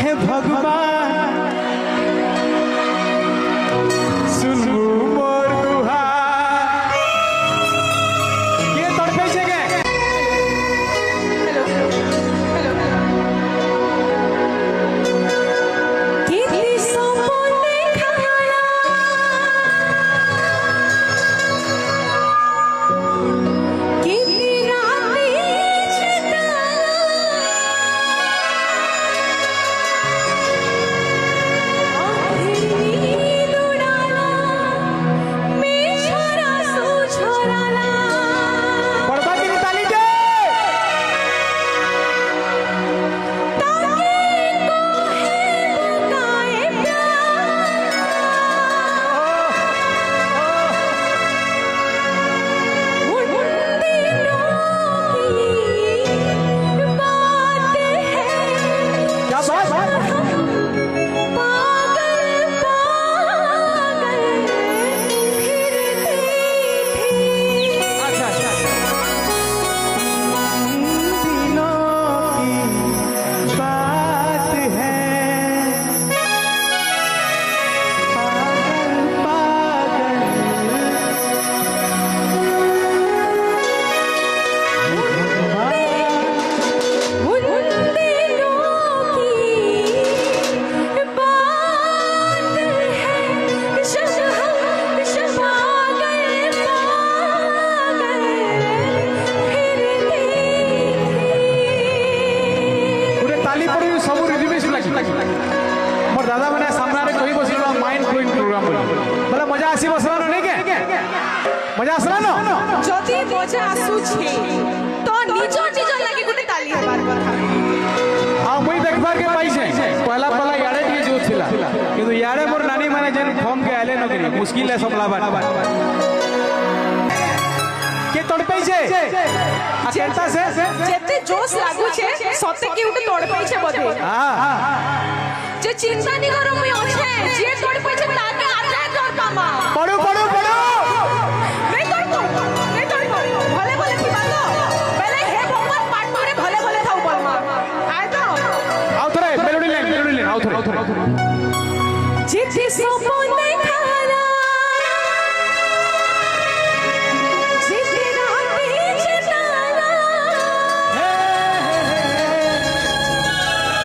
हे भगवान सुनबू मोर गुहार। के तड़पे छे गे मोर दादा मैंने सामने कही बसल माइंड ब्लोइंग प्रोग्राम बोले मजा आसी बसला नहीं के मजा आसला न जदि मजा आसु छी तो निज निज लागि गुटे ताली हेबार कथा आ मुई देखबार के पाई छे पहला पहला याडे टिके जो छिला किंतु याडे मोर नानी माने जेन फोन के आले न करी मुश्किल है संभलाबा के तड़पै छे आ केनता से जेते जोश लागु छे सते की उटे तड़पै छे बदे हां जे चिंता नि करो मुई अछे जे तड़पै छे ताके आते तड़पामा पड़ो पड़ो पड़ो नहीं तड़पो भले भले थी बालो पहले हे भगवान पाट मारे भले भले थाउ बलमा आय तो आउ थरे मेलोडी लाइन आउ थरे जेते सपने